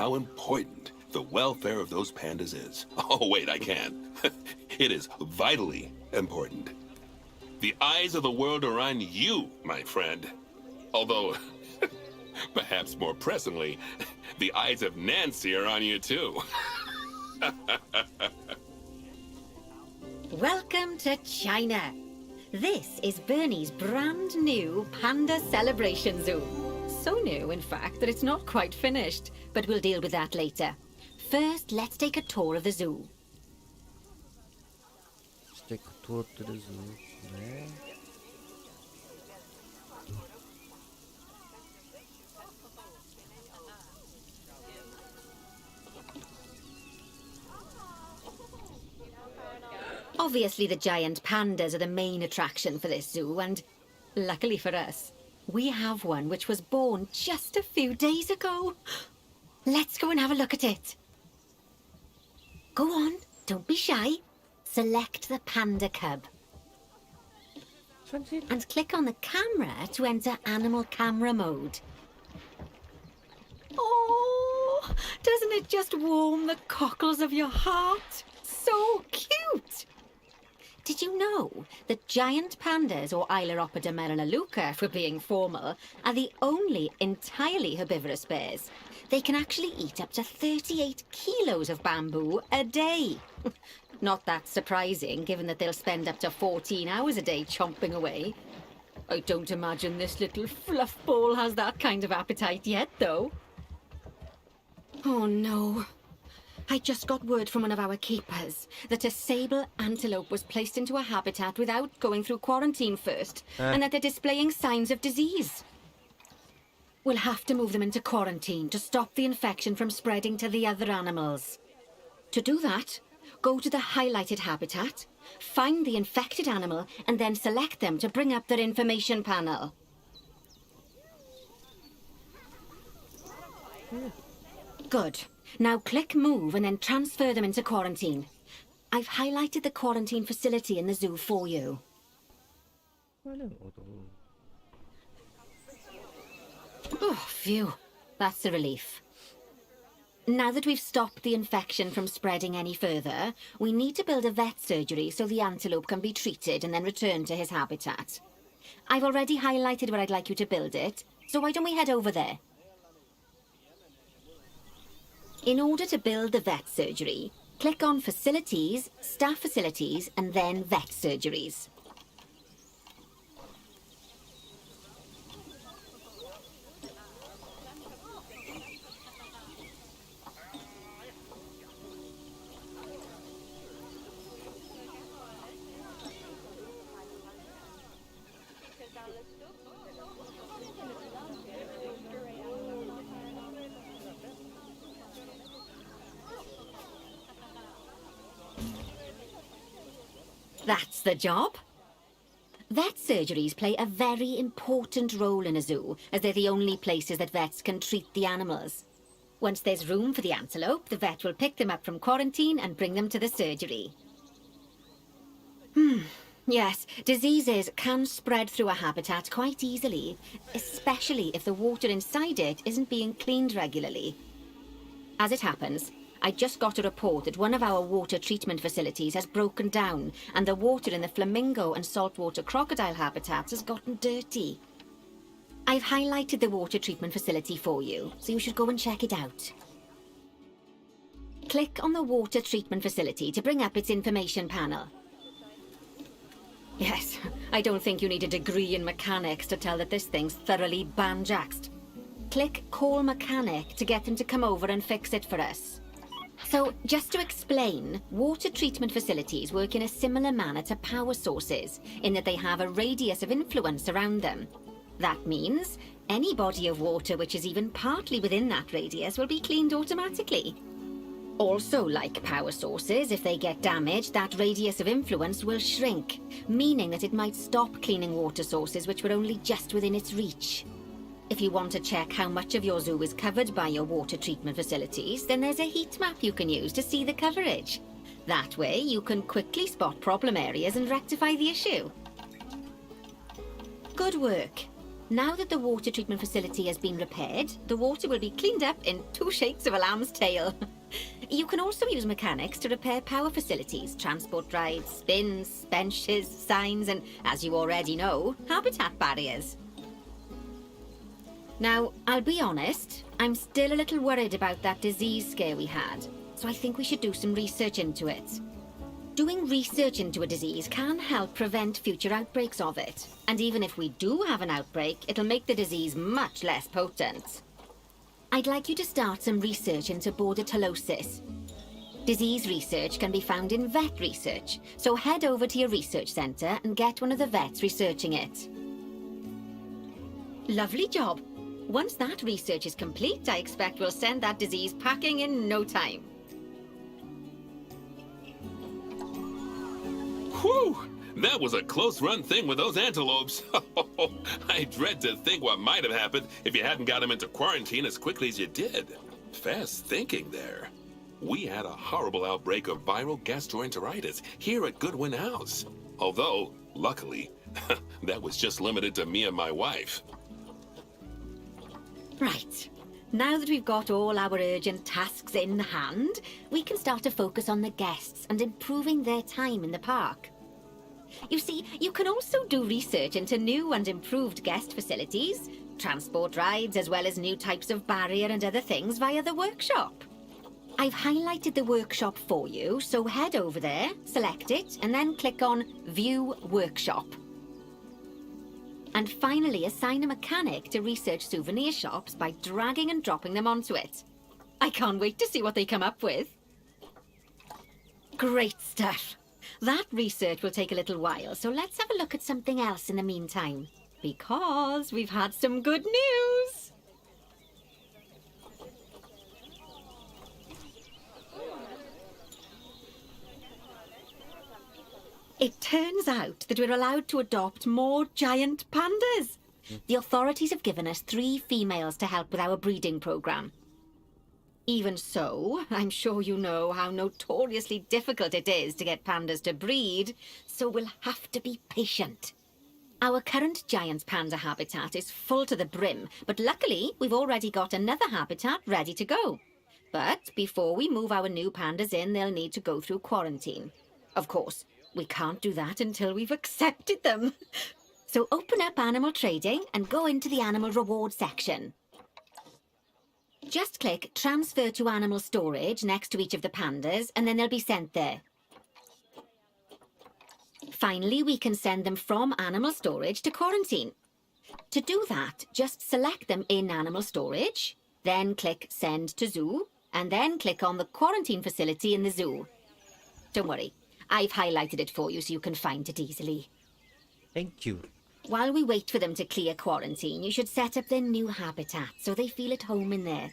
how important the welfare of those pandas is. Oh, wait, I can't. It is vitally important. The eyes of the world are on you, my friend. Although, perhaps more pressingly, the eyes of Nancy are on you too. Welcome to China. This is Bernie's brand new Panda Celebration Zoo. So new, in fact, that it's not quite finished, but we'll deal with that later. First, let's take a tour of the zoo. Let's take a tour to the zoo. 네. Obviously, the giant pandas are the main attraction for this zoo, and luckily for us, we have one which was born just a few days ago. Let's go and have a look at it. Go on, don't be shy. Select the panda cub. And click on the camera to enter animal camera mode. Oh, doesn't it just warm the cockles of your heart? So cute! Did you know that giant pandas, or Ailuropoda melaleuca for being formal, are the only entirely herbivorous bears? They can actually eat up to 38 kilos of bamboo a day. Not that surprising, given that they'll spend up to 14 hours a day chomping away. I don't imagine this little fluff ball has that kind of appetite yet, though. Oh no. I just got word from one of our keepers that a sable antelope was placed into a habitat without going through quarantine first, and that they're displaying signs of disease. We'll have to move them into quarantine to stop the infection from spreading to the other animals. To do that, go to the highlighted habitat, find the infected animal, and then select them to bring up their information panel. Good. Now click Move and then transfer them into quarantine. I've highlighted the quarantine facility in the zoo for you. Oh, phew. That's a relief. Now that we've stopped the infection from spreading any further, we need to build a vet surgery so the antelope can be treated and then returned to his habitat. I've already highlighted where I'd like you to build it, so why don't we head over there? In order to build the vet surgery, click on Facilities, Staff Facilities, and then Vet Surgeries. That's the job. Vet surgeries play a very important role in a zoo, as they're the only places that vets can treat the animals. Once there's room for the antelope, the vet will pick them up from quarantine and bring them to the surgery. Yes, diseases can spread through a habitat quite easily, especially if the water inside it isn't being cleaned regularly. As it happens, I just got a report that one of our water treatment facilities has broken down and the water in the flamingo and saltwater crocodile habitats has gotten dirty. I've highlighted the water treatment facility for you, so you should go and check it out. Click on the water treatment facility to bring up its information panel. Yes, I don't think you need a degree in mechanics to tell that this thing's thoroughly banjaxed. Click Call Mechanic to get him to come over and fix it for us. So, just to explain, water treatment facilities work in a similar manner to power sources, in that they have a radius of influence around them. That means any body of water which is even partly within that radius will be cleaned automatically. Also, like power sources, if they get damaged, that radius of influence will shrink, meaning that it might stop cleaning water sources which were only just within its reach. If you want to check how much of your zoo is covered by your water treatment facilities, then there's a heat map you can use to see the coverage. That way, you can quickly spot problem areas and rectify the issue. Good work. Now that the water treatment facility has been repaired, the water will be cleaned up in 2 shakes of a lamb's tail. You can also use mechanics to repair power facilities, transport rides, spins, benches, signs, and, as you already know, habitat barriers. Now, I'll be honest, I'm still a little worried about that disease scare we had, so I think we should do some research into it. Doing research into a disease can help prevent future outbreaks of it. And even if we do have an outbreak, it'll make the disease much less potent. I'd like you to start some research into bordetellosis. Disease research can be found in vet research, so head over to your research centre and get one of the vets researching it. Lovely job. Once that research is complete, I expect we'll send that disease packing in no time. Whew! That was a close-run thing with those antelopes. I dread to think what might have happened if you hadn't got them into quarantine as quickly as you did. Fast thinking there. We had a horrible outbreak of viral gastroenteritis here at Goodwin House. Although, luckily, that was just limited to me and my wife. Right. Now that we've got all our urgent tasks in hand, we can start to focus on the guests and improving their time in the park. You see, you can also do research into new and improved guest facilities, transport rides, as well as new types of barrier and other things via the workshop. I've highlighted the workshop for you, so head over there, select it, and then click on View Workshop. And finally, assign a mechanic to research souvenir shops by dragging and dropping them onto it. I can't wait to see what they come up with. Great stuff. That research will take a little while, so let's have a look at something else in the meantime. Because we've had some good news. It turns out that we're allowed to adopt more giant pandas. The authorities have given us 3 females to help with our breeding program. Even so, I'm sure you know how notoriously difficult it is to get pandas to breed, so we'll have to be patient. Our current giant panda habitat is full to the brim, but luckily we've already got another habitat ready to go. But before we move our new pandas in, they'll need to go through quarantine. Of course, we can't do that until we've accepted them. So open up Animal Trading and go into the Animal Reward section. Just click Transfer to Animal Storage next to each of the pandas, and then they'll be sent there. Finally, we can send them from Animal Storage to quarantine. To do that, just select them in Animal Storage, then click Send to Zoo, and then click on the quarantine facility in the zoo. Don't worry, I've highlighted it for you so you can find it easily. Thank you. While we wait for them to clear quarantine, you should set up their new habitat so they feel at home in there.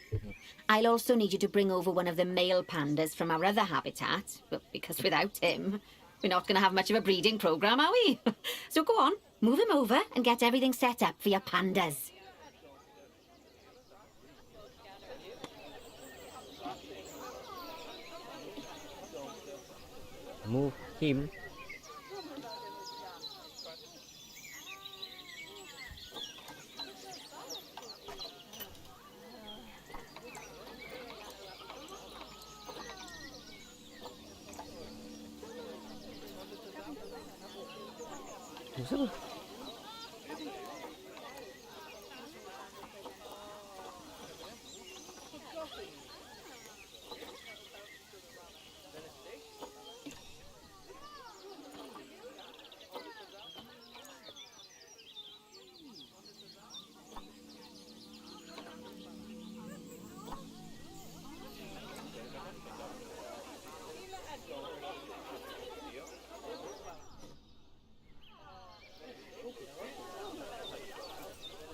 I'll also need you to bring over one of the male pandas from our other habitat, because without him, we're not going to have much of a breeding program, are we? So go on, move him over and get everything set up for your pandas. Move him. Siapa?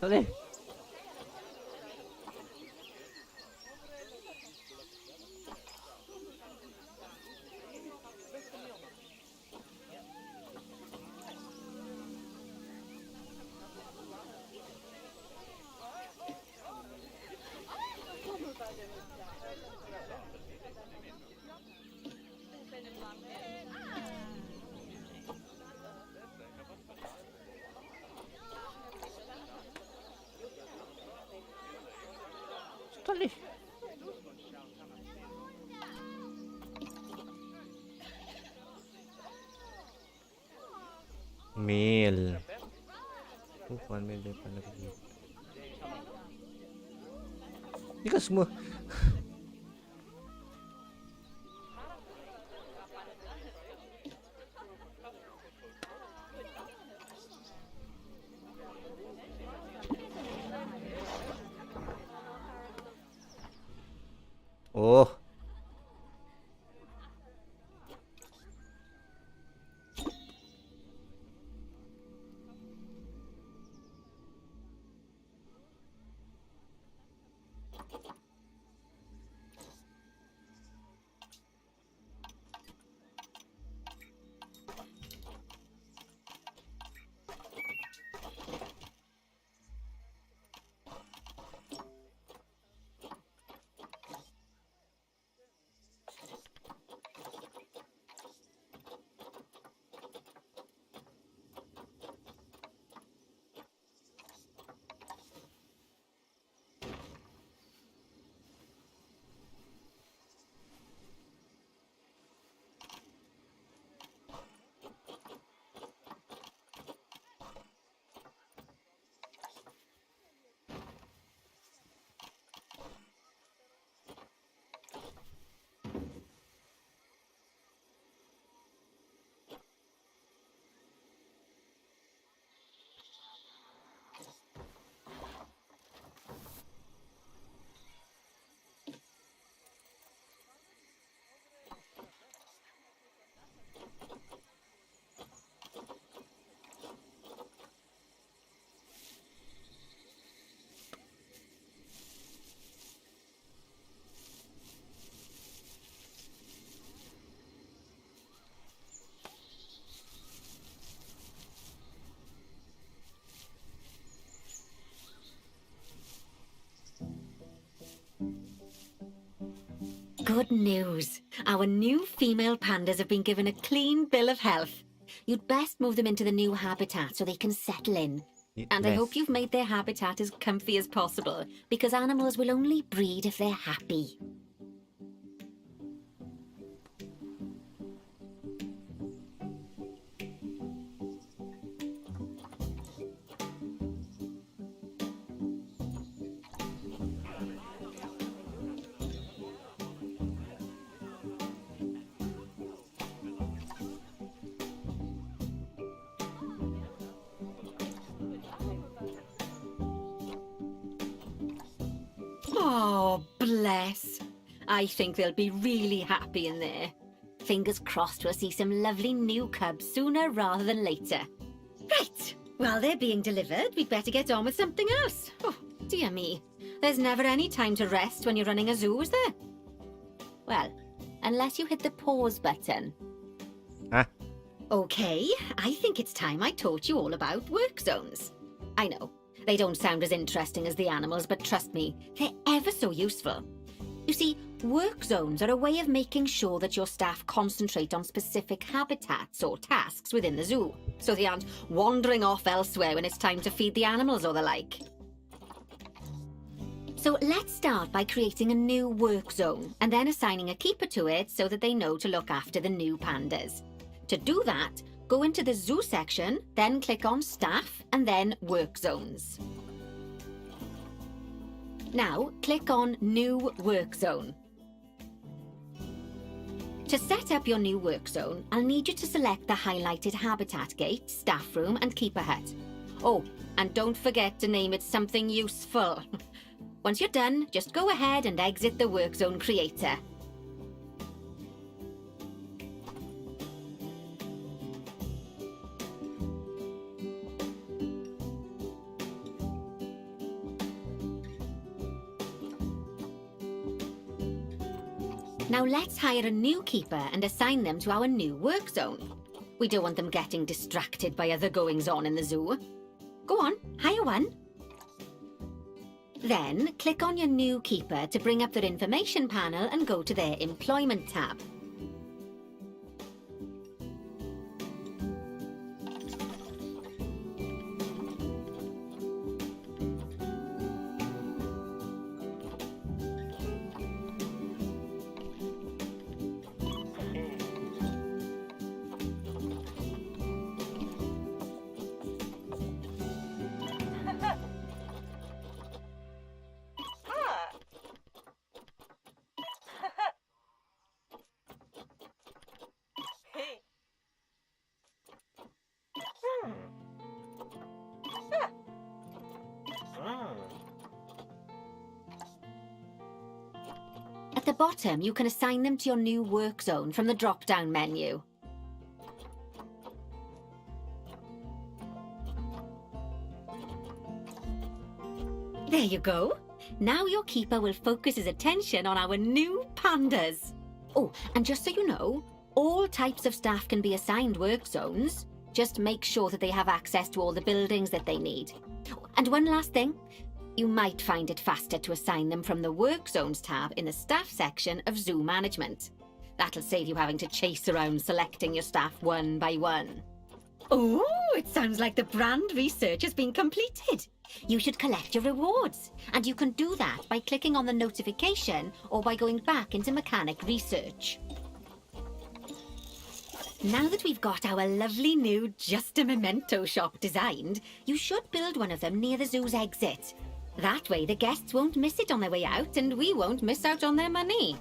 Boleh. Male. Bukan male depan lagi. Ini kan semua. Oh. Good news. Our new female pandas have been given a clean bill of health. You'd best move them into the new habitat so they can settle in. And I hope you've made their habitat as comfy as possible, because animals will only breed if they're happy. Oh, bless. I think they'll be really happy in there. Fingers crossed we'll see some lovely new cubs sooner rather than later. Right, while they're being delivered, we'd better get on with something else. Oh, dear me. There's never any time to rest when you're running a zoo, is there? Well, unless you hit the pause button. Huh? Okay, I think it's time I taught you all about work zones. I know, they don't sound as interesting as the animals, but trust me, they're ever so useful. You see, work zones are a way of making sure that your staff concentrate on specific habitats or tasks within the zoo, so they aren't wandering off elsewhere when it's time to feed the animals or the like. So let's start by creating a new work zone and then assigning a keeper to it so that they know to look after the new pandas. To do that, go into the zoo section, then click on staff and then work zones. Now click on new work zone. To set up your new work zone, I'll need you to select the highlighted habitat gate, staff room and keeper hut. Oh, and don't forget to name it something useful. Once you're done, just go ahead and exit the work zone creator. Now let's hire a new keeper and assign them to our new work zone. We don't want them getting distracted by other goings-on in the zoo. Go on, hire one. Then click on your new keeper to bring up their information panel and go to their employment tab. At the bottom, you can assign them to your new work zone from the drop-down menu. There you go. Now your keeper will focus his attention on our new pandas. Oh, and just so you know, all types of staff can be assigned work zones. Just make sure that they have access to all the buildings that they need. And one last thing, you might find it faster to assign them from the Work Zones tab in the Staff section of Zoo Management. That'll save you having to chase around selecting your staff one by one. Oh, it sounds like the brand research has been completed. You should collect your rewards, and you can do that by clicking on the notification or by going back into Mechanic Research. Now that we've got our lovely new Just a Memento shop designed, you should build one of them near the zoo's exit. That way the guests won't miss it on their way out, and we won't miss out on their money.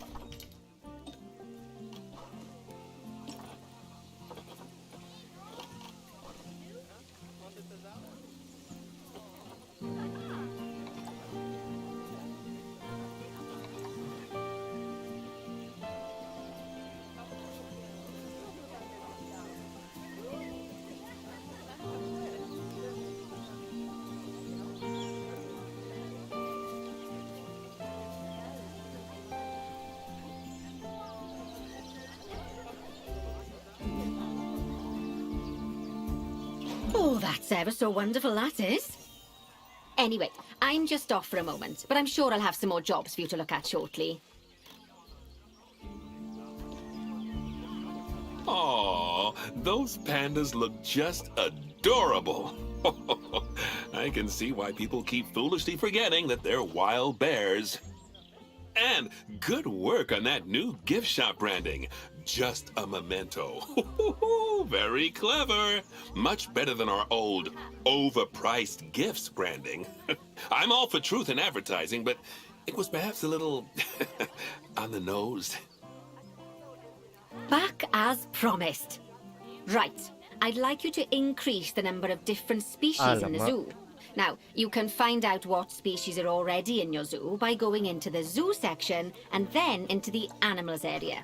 Oh, that's ever so wonderful, that is. Anyway, I'm just off for a moment, but I'm sure I'll have some more jobs for you to look at shortly. Aw, those pandas look just adorable. I can see why people keep foolishly forgetting that they're wild bears. And good work on that new gift shop branding. Just a memento. Very clever. Much better than our old overpriced gifts branding. I'm all for truth in advertising, but it was perhaps a little on the nose. Back as promised. Right, I'd like you to increase the number of different species in the Alamak. zoo. Now, you can find out what species are already in your zoo by going into the zoo section and then into the animals area.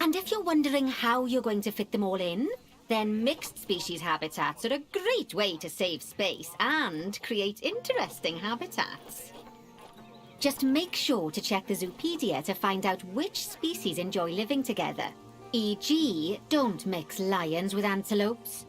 And if you're wondering how you're going to fit them all in, then mixed species habitats are a great way to save space and create interesting habitats. Just make sure to check the Zoopedia to find out which species enjoy living together. E.g., don't mix lions with antelopes.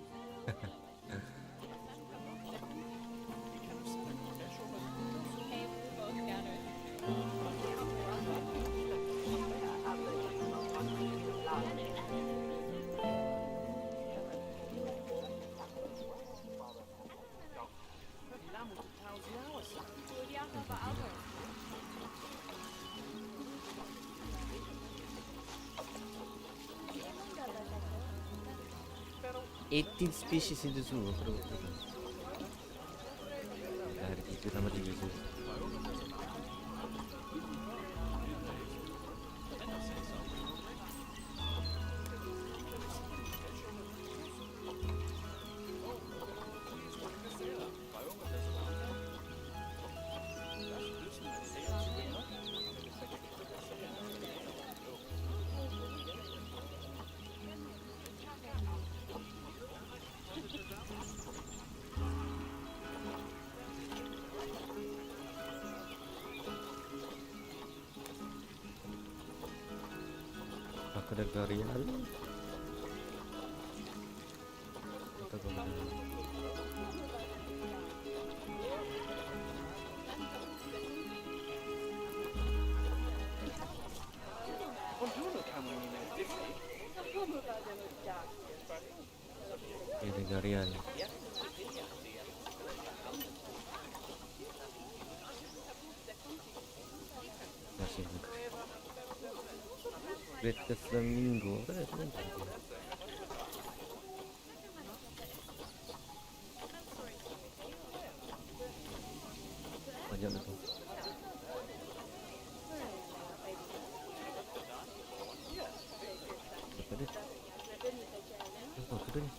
Eighteen species in the zoo. Dari itu nama di zoo. Aku ada Garial. Atau bagaimana? Ini Garial. Masih. Red ke Flamingo. Pajak itu. Apa dia? Oh, apa dia?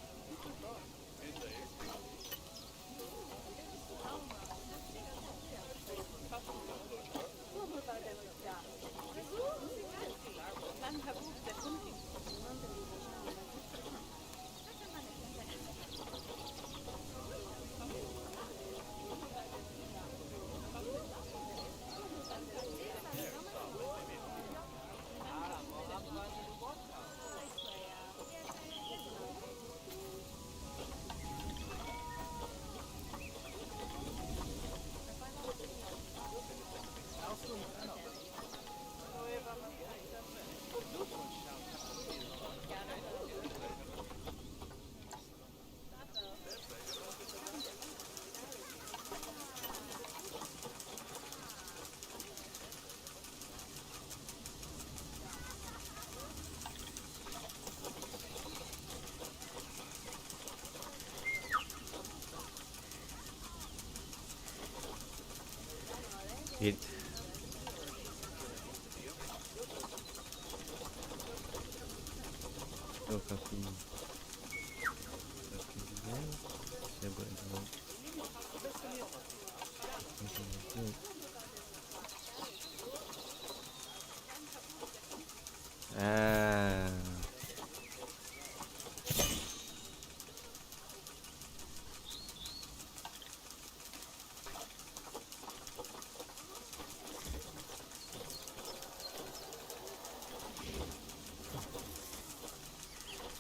ผิดโลกาฟีเซเบอร์โลอ่า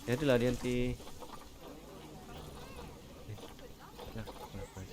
Ya itulah dia nanti. Ya, baik.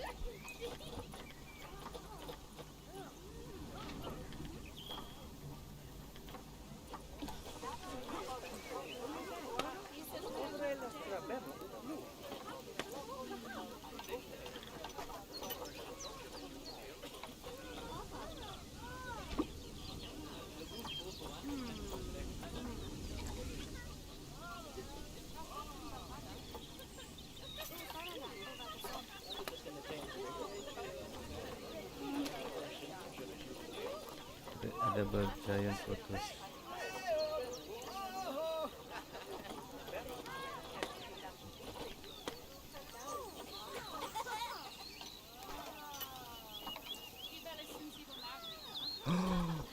Ada bergiant lotus.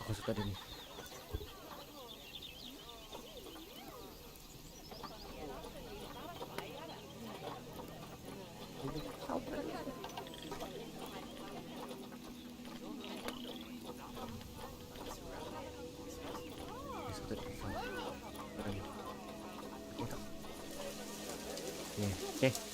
Aku suka dia ni. Okay.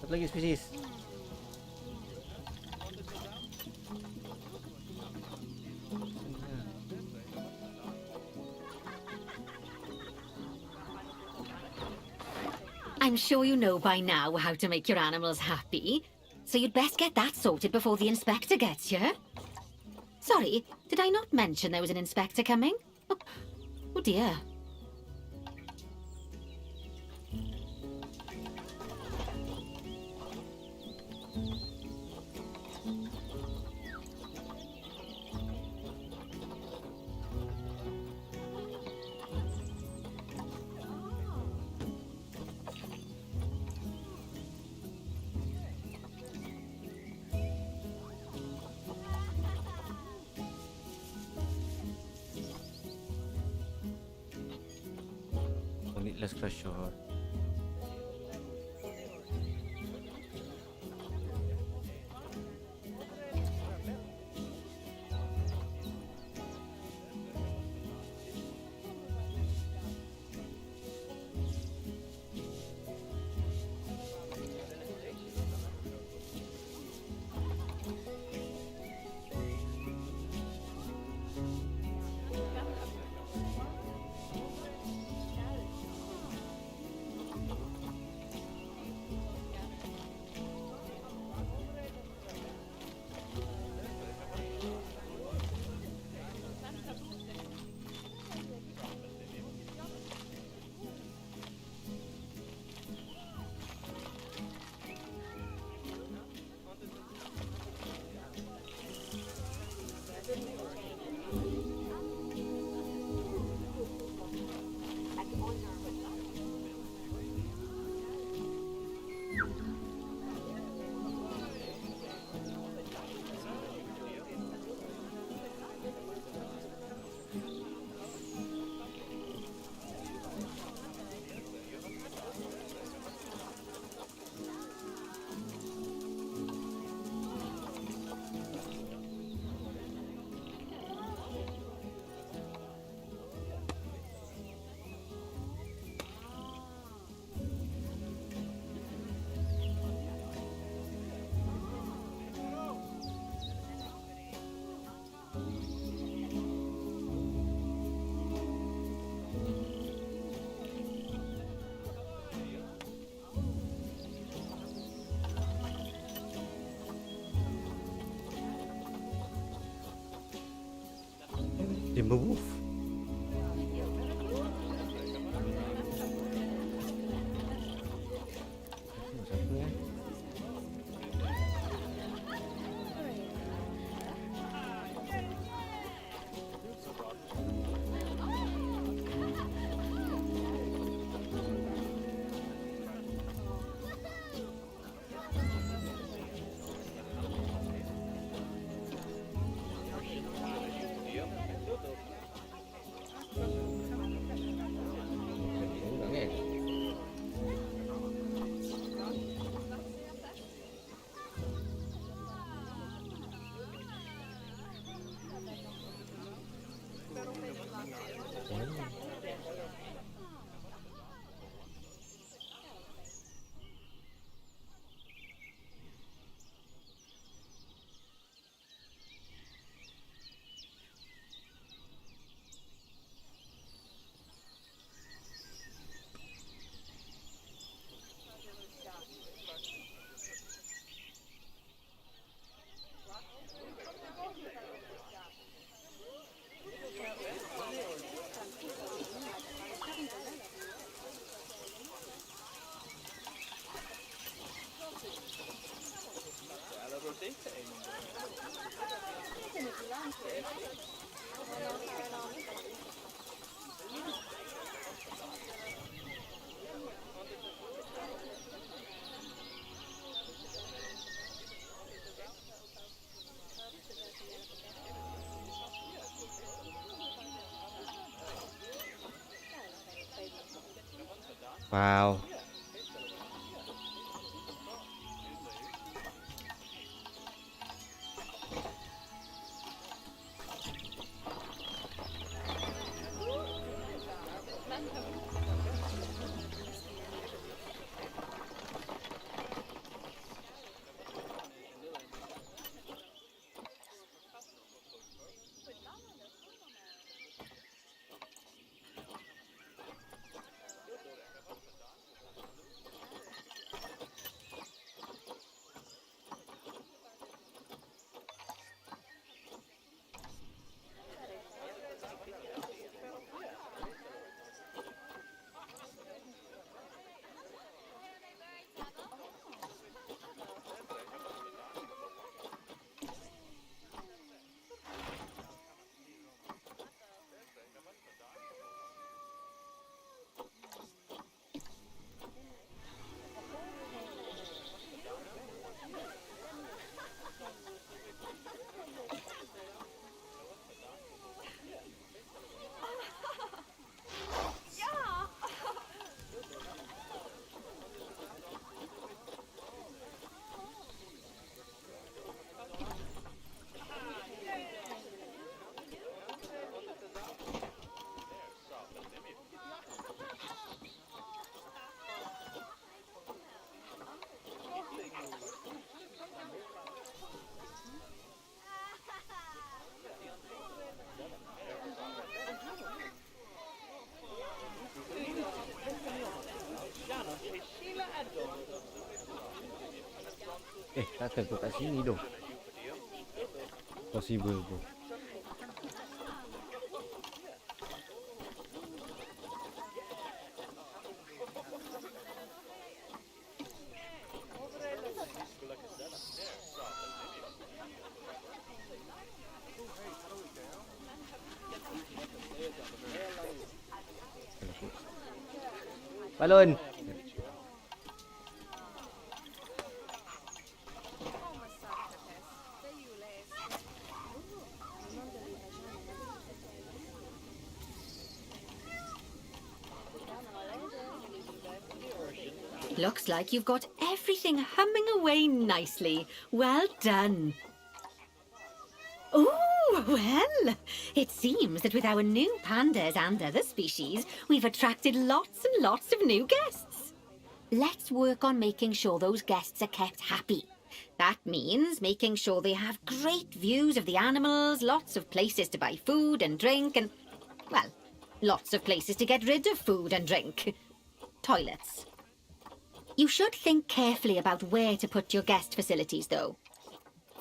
Satu lagi spesies. I'm sure you know by now how to make your animals happy, so you'd best get that sorted before the inspector gets here. Sorry, did I not mention there was an inspector coming? Oh dear. Pointless crush shot. They move. Satu ya. Ulang eh. Wow. Tak terbang kat sini dong. Possible tu. Balon. Looks like you've got everything humming away nicely. Well done. Oh, well, it seems that with our new pandas and other species, we've attracted lots and lots of new guests. Let's work on making sure those guests are kept happy. That means making sure they have great views of the animals, lots of places to buy food and drink, and, well, lots of places to get rid of food and drink. Toilets. You should think carefully about where to put your guest facilities, though.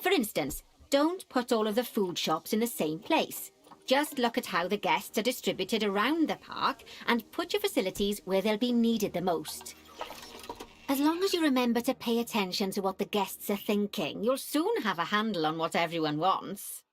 For instance, don't put all of the food shops in the same place. Just look at how the guests are distributed around the park and put your facilities where they'll be needed the most. As long as you remember to pay attention to what the guests are thinking, you'll soon have a handle on what everyone wants.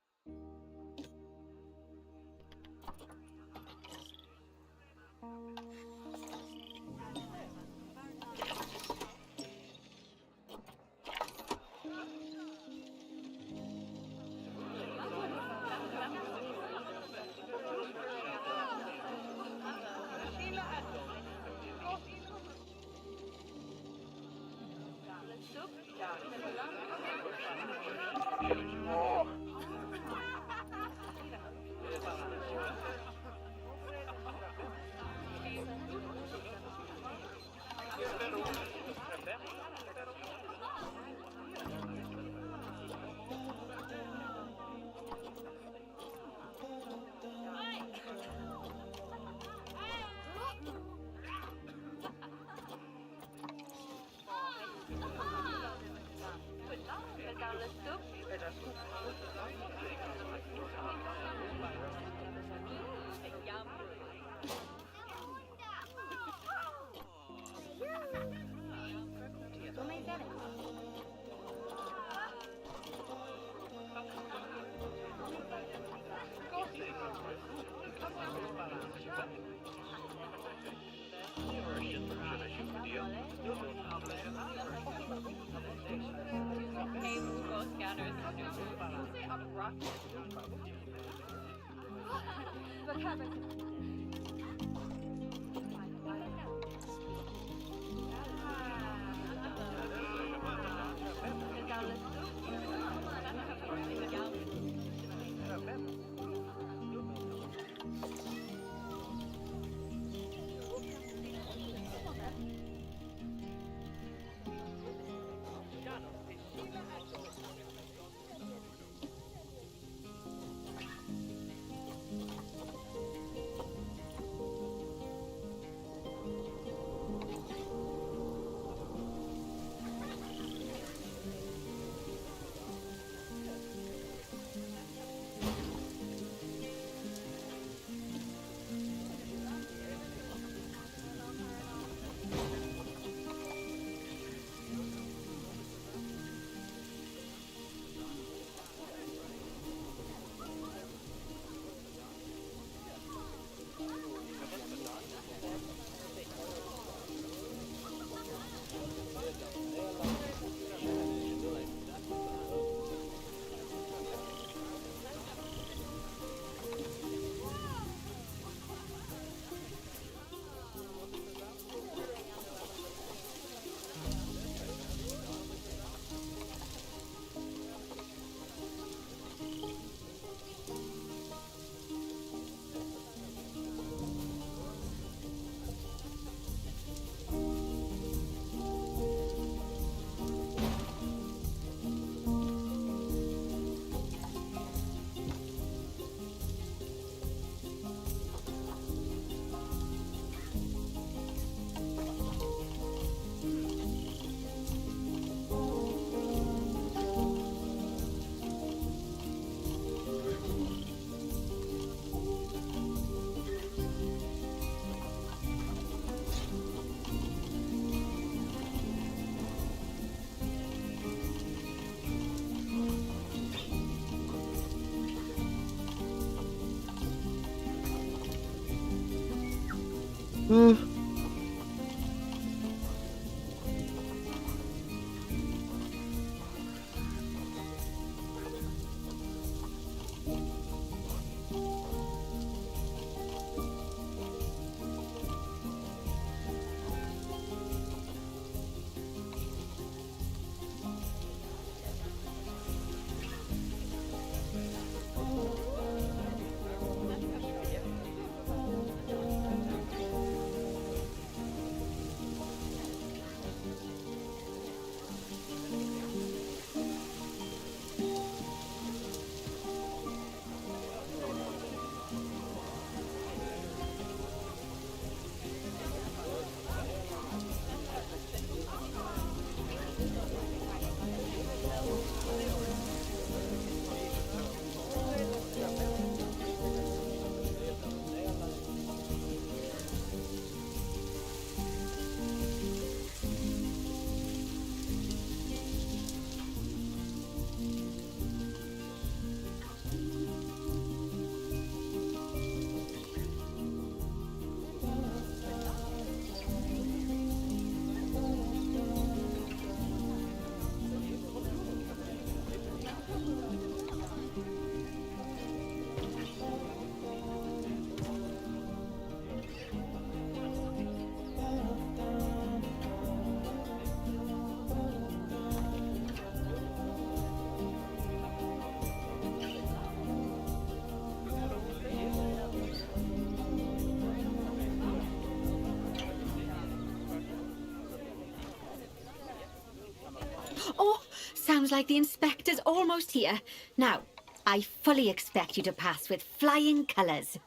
Oh, sounds like the inspector's almost here. Now, I fully expect you to pass with flying colours.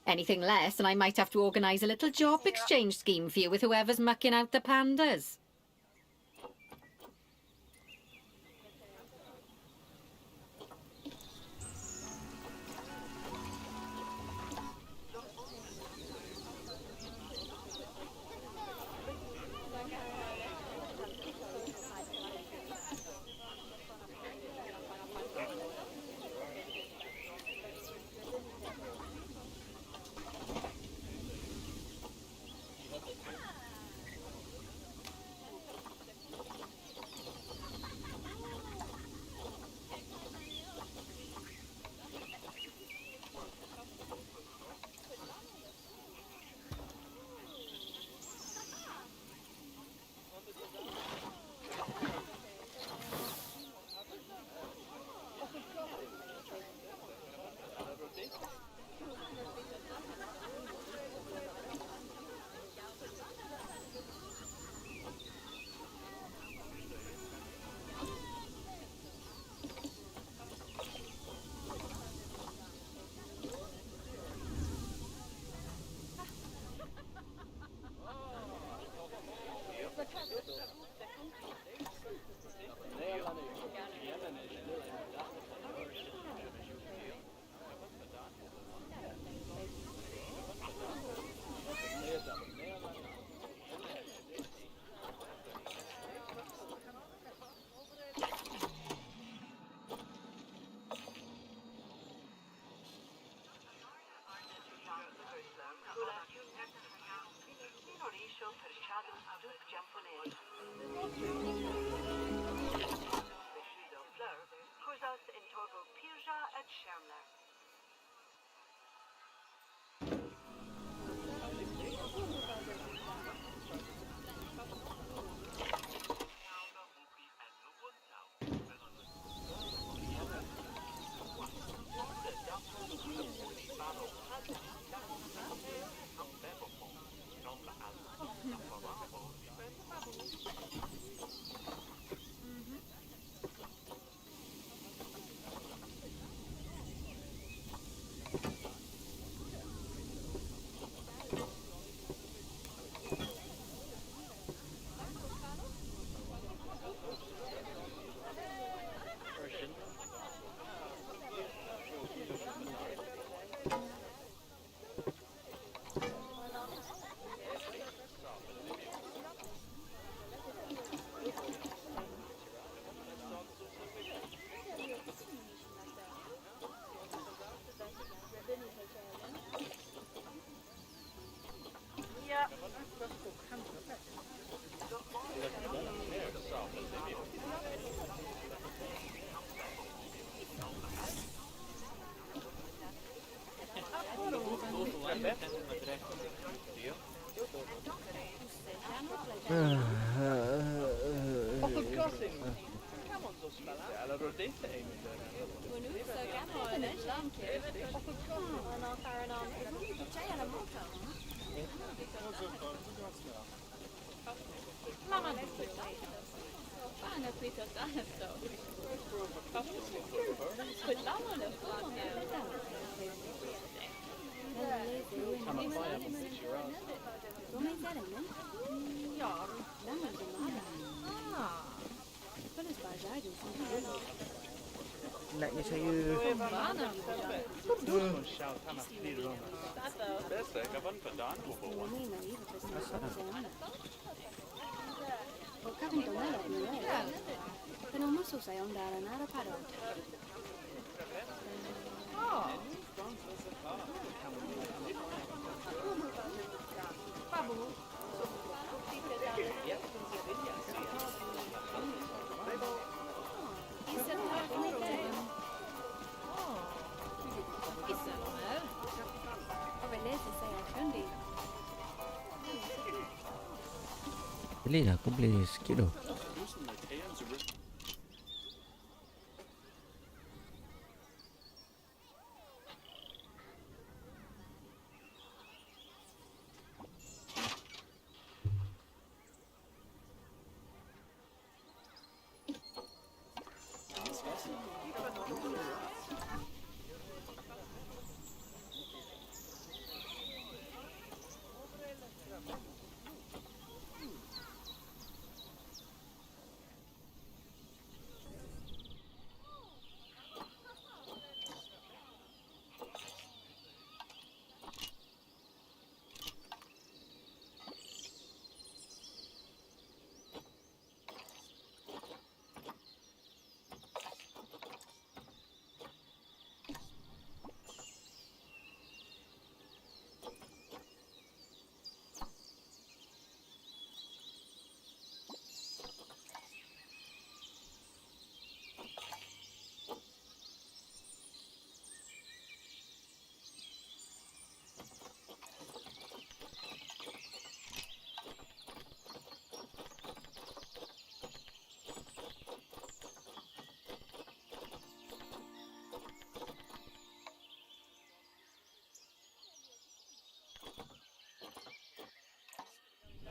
Anything less, and I might have to organise a little job exchange scheme for you with whoever's mucking out the pandas. Penatnya saya. Boleh lah, aku boleh sikit tu.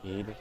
Ini.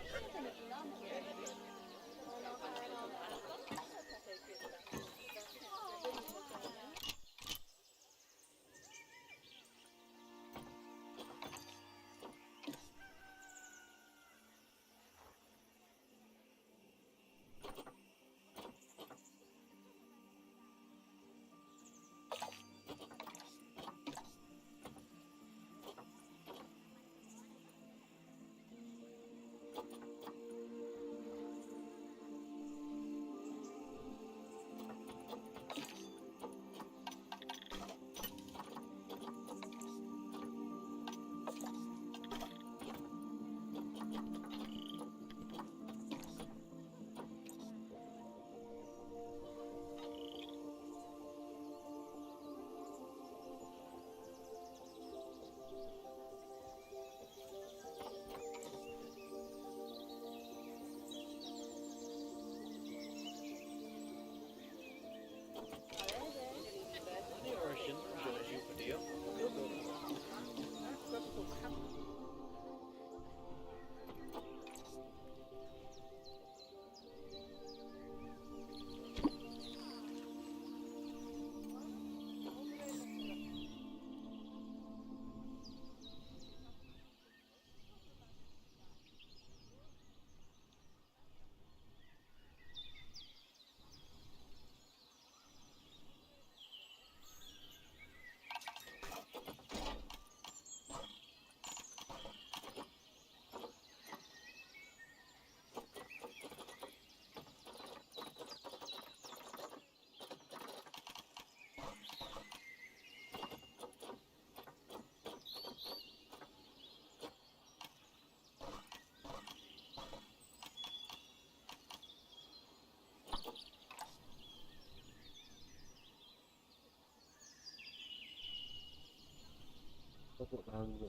Masuk dalam dulu.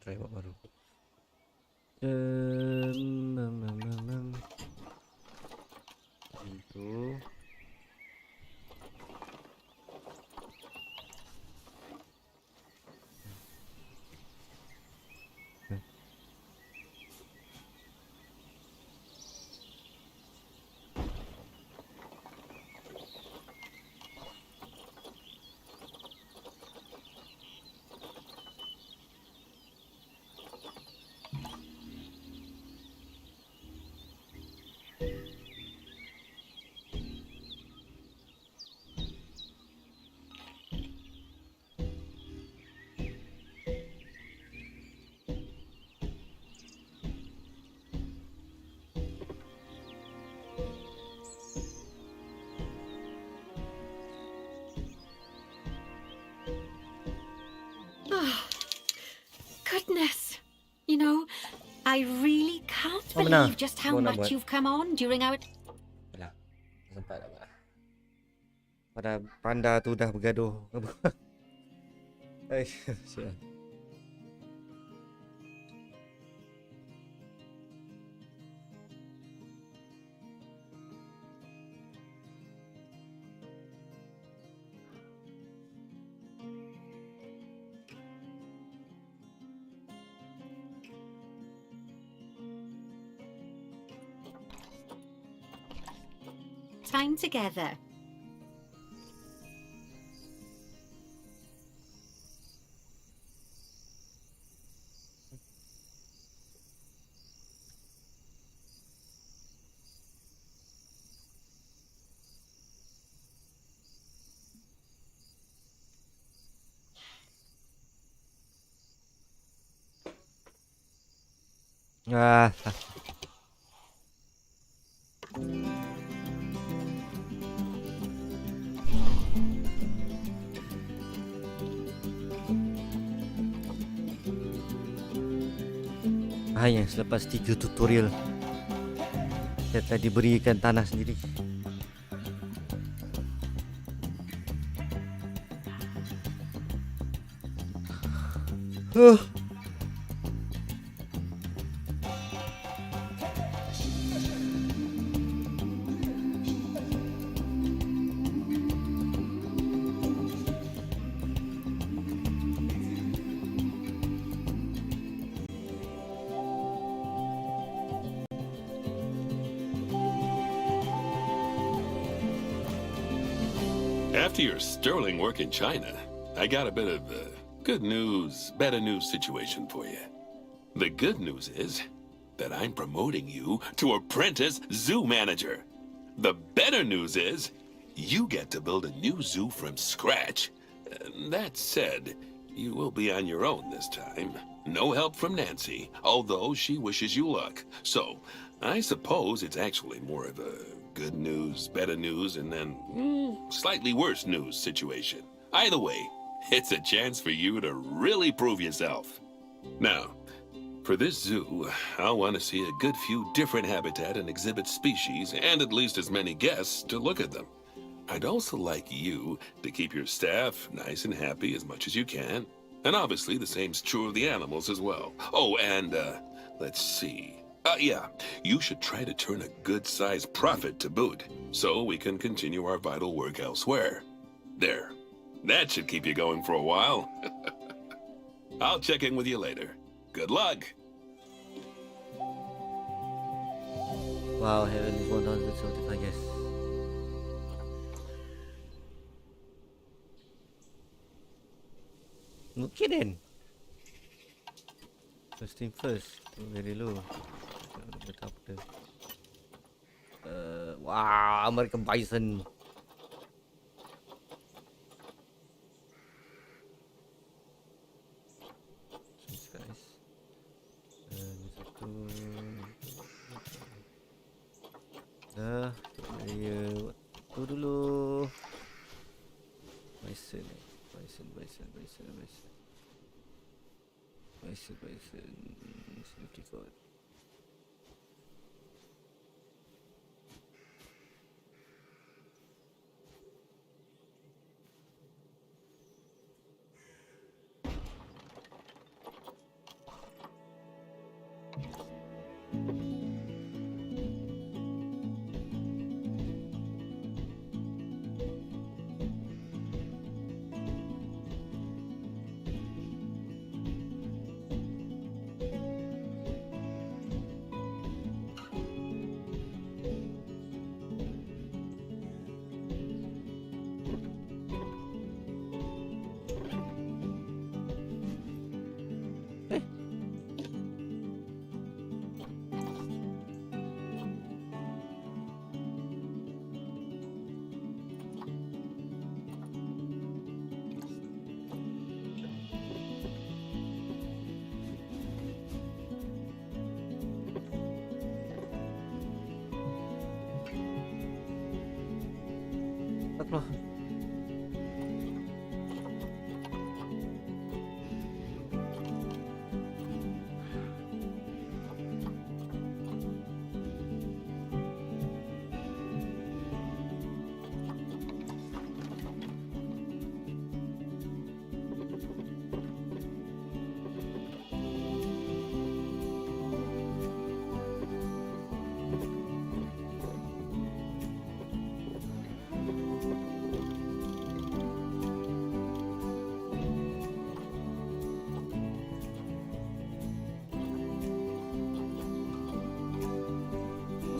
try buat baru. Itu. Goodness. You know, I really can't Oh, benar. believe just how Mau nak much buat. you've come on during our... Alah, tak sempat dah. Pada panda tu dah bergaduh. Sial. time together. Ah, hanya selepas 3 tutorial saya telah diberikan tanah sendiri. After your sterling work in China, I got a bit of good news, better news situation for you. The good news is that I'm promoting you to apprentice zoo manager. The better news is you get to build a new zoo from scratch. That said, you will be on your own this time. No help from Nancy, although she wishes you luck. So, I suppose it's actually more of a good news, better news, and then slightly worse news situation. Either way, it's a chance for you to really prove yourself. Now, for this zoo, I'll want to see a good few different habitat and exhibit species, and at least as many guests to look at them. I'd also like you to keep your staff nice and happy as much as you can. And obviously the same's true of the animals as well. Oh, and let's see. Yeah, you should try to turn a good-sized profit to boot, so we can continue our vital work elsewhere. There. That should keep you going for a while. I'll check in with you later. Good luck. Wow, heaven is 1075 guys. Okay then. First thing first. Very low. Apa? Wow, American Bison. Guys. Satu. Dah. Saya tu dulu. Bison. Beautiful. loh.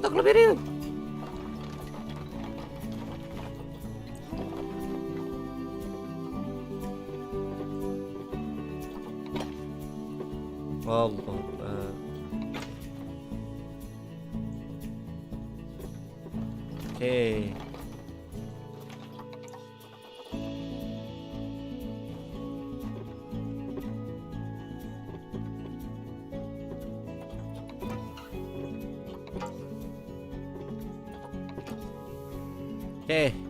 Tak lebih dia. Allah. Okay. Okay.